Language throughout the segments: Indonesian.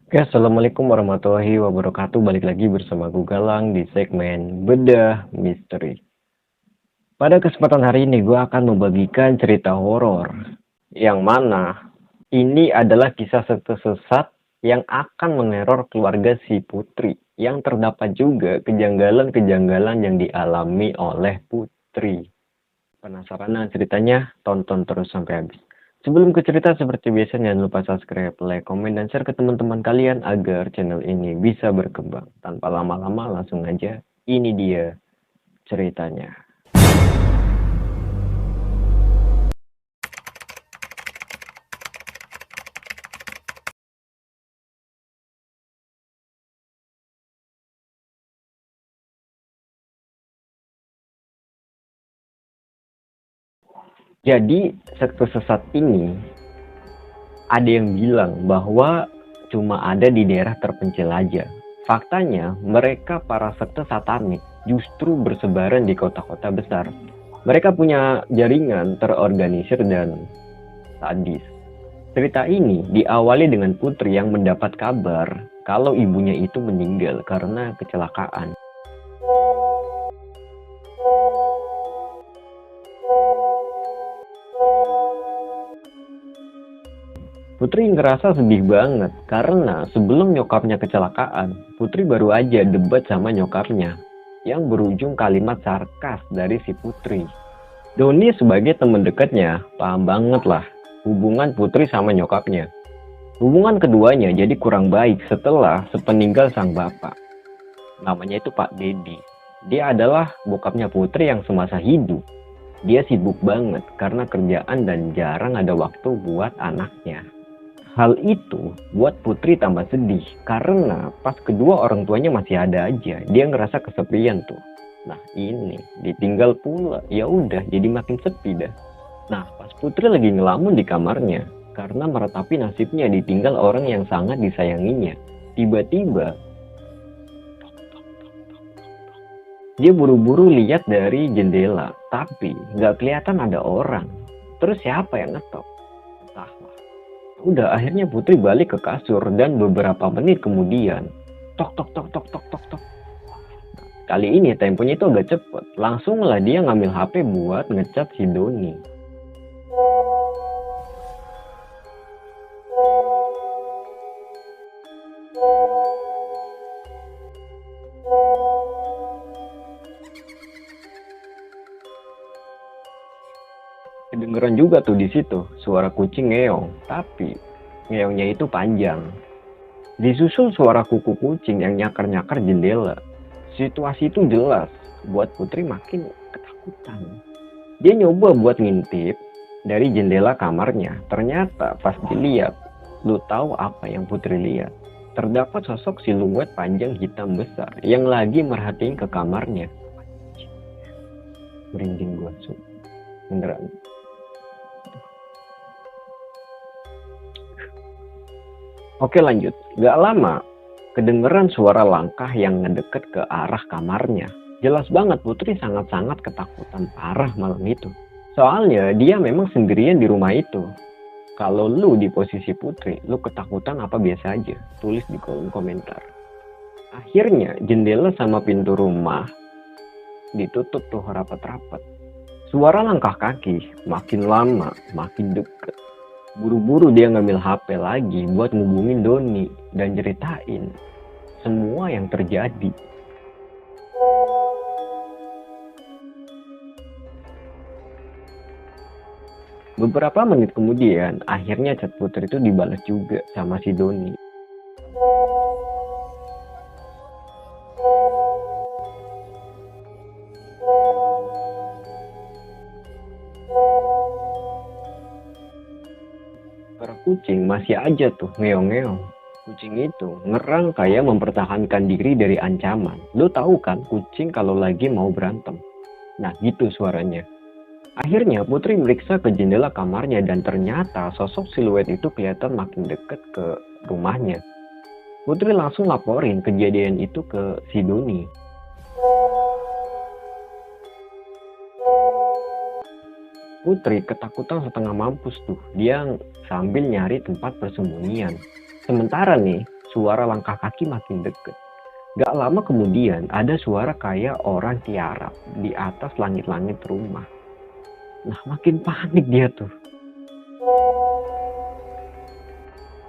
Oke, Assalamualaikum warahmatullahi wabarakatuh. Balik lagi bersama gue Galang di segmen Bedah Misteri. Pada kesempatan hari ini gue akan membagikan cerita horor yang mana ini adalah kisah sesat yang akan meneror keluarga si Putri, yang terdapat juga kejanggalan-kejanggalan yang dialami oleh Putri. Penasaran dengan ceritanya? Tonton terus sampai habis. Sebelum ke cerita seperti biasa, jangan lupa subscribe, like, komen, dan share ke teman-teman kalian agar channel ini bisa berkembang. Tanpa lama-lama, langsung aja. Ini dia ceritanya. Jadi, sekte sesat ini ada yang bilang bahwa cuma ada di daerah terpencil aja. Faktanya, mereka para sekte satanik justru bersebaran di kota-kota besar. Mereka punya jaringan terorganisir dan sadis. Cerita ini diawali dengan Putri yang mendapat kabar kalau ibunya itu meninggal karena kecelakaan. Putri ngerasa sedih banget karena sebelum nyokapnya kecelakaan, Putri baru aja debat sama nyokapnya yang berujung kalimat sarkas dari si Putri. Doni sebagai teman dekatnya paham banget lah hubungan Putri sama nyokapnya. Hubungan keduanya jadi kurang baik setelah sepeninggal sang bapak. Namanya itu Pak Dedi. Dia adalah bokapnya Putri yang semasa hidup. Dia sibuk banget karena kerjaan dan jarang ada waktu buat anaknya. Hal itu buat Putri tambah sedih karena pas kedua orang tuanya masih ada aja, dia ngerasa kesepian tuh. Nah ini ditinggal pula, ya udah jadi makin sepi dah. Nah pas Putri lagi ngelamun di kamarnya karena meratapi nasibnya ditinggal orang yang sangat disayanginya, tiba-tiba dia buru-buru lihat dari jendela, tapi nggak kelihatan ada orang. Terus siapa yang ngetok? Entahlah. Udah akhirnya Putri balik ke kasur dan beberapa menit kemudian tok tok tok tok tok tok tok. Kali ini temponya itu agak cepet. Langsung lah dia ngambil HP buat ngechat si Doni. Kedengeran juga tuh di situ suara kucing ngeong, tapi ngeongnya itu panjang. Disusul suara kuku kucing yang nyakar-nyakar jendela. Situasi itu jelas buat Putri makin ketakutan. Dia nyoba buat ngintip dari jendela kamarnya. Ternyata pas dilihat, lu tahu apa yang Putri lihat? Terdapat sosok siluet panjang hitam besar yang lagi merhatiin ke kamarnya. Merinding gua, beneran. Oke lanjut, gak lama kedengeran suara langkah yang ngedeket ke arah kamarnya. Jelas banget Putri sangat-sangat ketakutan parah malam itu. Soalnya dia memang sendirian di rumah itu. Kalau lu di posisi Putri, lu ketakutan apa biasa aja? Tulis di kolom komentar. Akhirnya jendela sama pintu rumah ditutup tuh rapat-rapat. Suara langkah kaki makin lama makin deket. Buru-buru dia ngambil HP lagi buat ngubungin Doni dan ceritain semua yang terjadi. Beberapa menit kemudian, akhirnya chat Putri itu dibalas juga sama si Doni. Para kucing masih aja tuh ngeong-ngeong. Kucing itu ngerang kayak mempertahankan diri dari ancaman. Lo tahu kan kucing kalau lagi mau berantem. Nah gitu suaranya. Akhirnya Putri meriksa ke jendela kamarnya dan ternyata sosok siluet itu kelihatan makin deket ke rumahnya. Putri langsung laporin kejadian itu ke si Doni. Putri ketakutan setengah mampus tuh. Dia sambil nyari tempat persembunyian. Sementara nih, suara langkah kaki makin deket. Gak lama kemudian ada suara kayak orang tiarap di atas langit-langit rumah. Nah, makin panik dia tuh.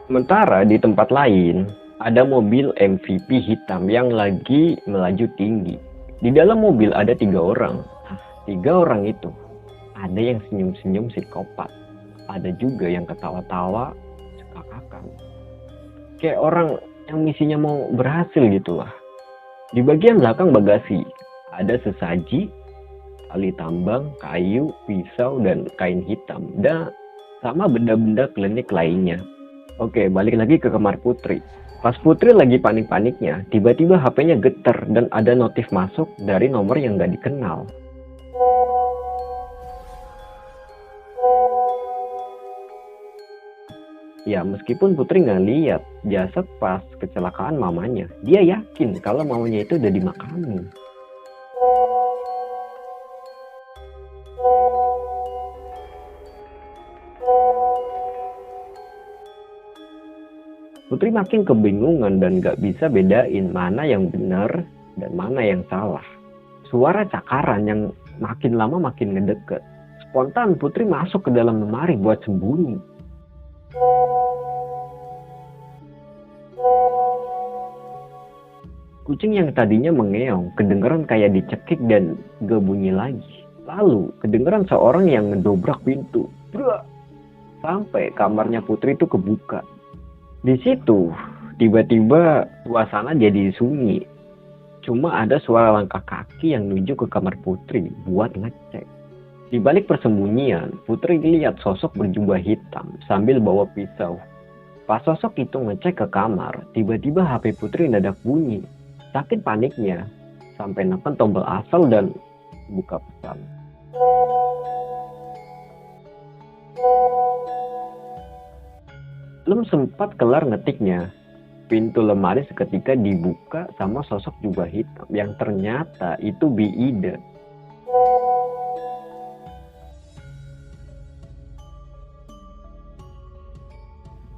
Sementara di tempat lain, ada mobil MVP hitam yang lagi melaju tinggi. Di dalam mobil ada 3 orang. Nah, 3 orang itu, ada yang senyum-senyum psikopat. Ada juga yang ketawa-tawa sekakakan. Kayak orang yang misinya mau berhasil gitu lah. Di bagian belakang bagasi, ada sesaji, tali tambang, kayu, pisau, dan kain hitam. Dan sama benda-benda klinik lainnya. Oke, balik lagi ke kamar Putri. Pas Putri lagi panik-paniknya, tiba-tiba HP-nya getar dan ada notif masuk dari nomor yang gak dikenal. Ya, meskipun Putri nggak lihat jasad pas kecelakaan mamanya, dia yakin kalau mamanya itu udah dimakami. Putri makin kebingungan dan gak bisa bedain mana yang benar dan mana yang salah. Suara cakaran yang makin lama makin ngedeket. Spontan Putri masuk ke dalam lemari buat sembunyi. Kucing yang tadinya mengeong kedengeran kayak dicekik dan gak bunyi lagi. Lalu kedengeran seorang yang ngedobrak pintu. Brak! Sampai kamarnya Putri itu kebuka. Di situ tiba-tiba suasana jadi sunyi. Cuma ada suara langkah kaki yang menuju ke kamar Putri buat ngecek. Di balik persembunyian, Putri lihat sosok berjubah hitam sambil bawa pisau. Pas sosok itu ngecek ke kamar, tiba-tiba HP Putri mendadak bunyi. Saking paniknya, sampai neken tombol asal dan buka pesan. Belum sempat kelar ngetiknya, pintu lemari seketika dibuka sama sosok jubah hitam yang ternyata itu Bi Ida.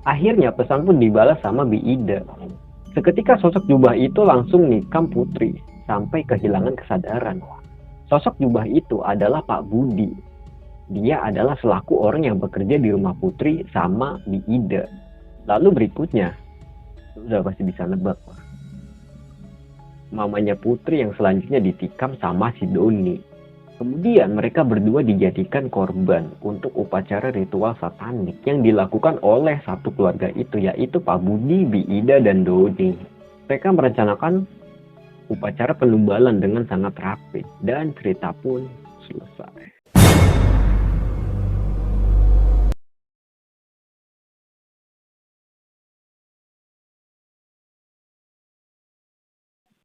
Akhirnya pesan pun dibalas sama Bi Ida. Seketika sosok jubah itu langsung nikam Putri sampai kehilangan kesadaran. Sosok jubah itu adalah Pak Budi. Dia adalah selaku orang yang bekerja di rumah Putri sama Bi Ida. Lalu berikutnya, udah pasti bisa nebak. Mamanya Putri yang selanjutnya ditikam sama si Doni. Kemudian mereka berdua dijadikan korban untuk upacara ritual satanik yang dilakukan oleh satu keluarga itu, yaitu Pak Budi, Bi Ida, dan Doni. Mereka merencanakan upacara penumbalan dengan sangat rapi dan cerita pun selesai.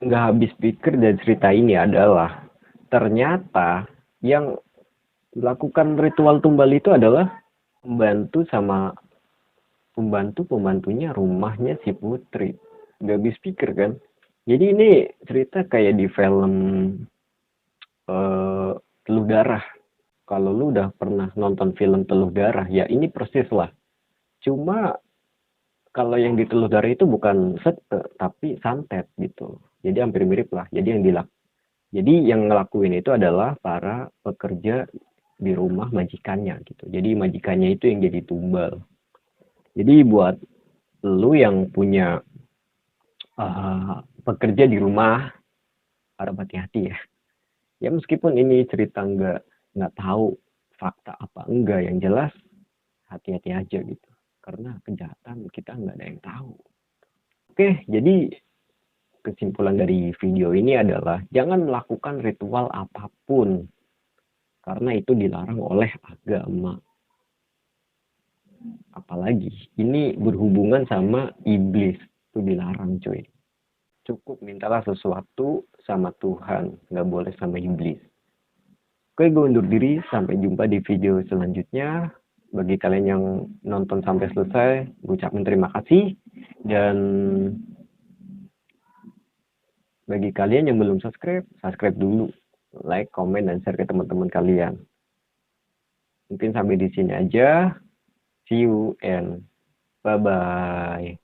Nggak habis pikir dari cerita ini adalah ternyata yang melakukan ritual tumbal itu adalah pembantunya rumahnya si Putri. Nggak habis pikir kan. Jadi ini cerita kayak di film Teluh Darah. Kalau lu udah pernah nonton film Teluh Darah, ya ini persis lah. Cuma kalau yang di Teluh Darah itu bukan sete, tapi santet gitu. Jadi hampir mirip lah. Jadi yang ngelakuin itu adalah para pekerja di rumah majikannya gitu. Jadi majikannya itu yang jadi tumbal. Jadi buat lu yang punya pekerja di rumah, harap hati-hati ya. Ya meskipun ini cerita nggak tahu fakta apa enggak, yang jelas hati-hati aja gitu. Karena kejahatan kita nggak ada yang tahu. Oke, jadi kesimpulan dari video ini adalah jangan melakukan ritual apapun karena itu dilarang oleh agama. Apalagi ini berhubungan sama iblis, itu dilarang cuy. Cukup mintalah sesuatu sama Tuhan, nggak boleh sama iblis. Oke, gue undur diri, sampai jumpa di video selanjutnya. Bagi kalian yang nonton sampai selesai, gue ucapin terima kasih. Dan bagi kalian yang belum subscribe dulu. Like, komen, dan share ke teman-teman kalian. Mungkin sampai di sini aja. See you and bye-bye.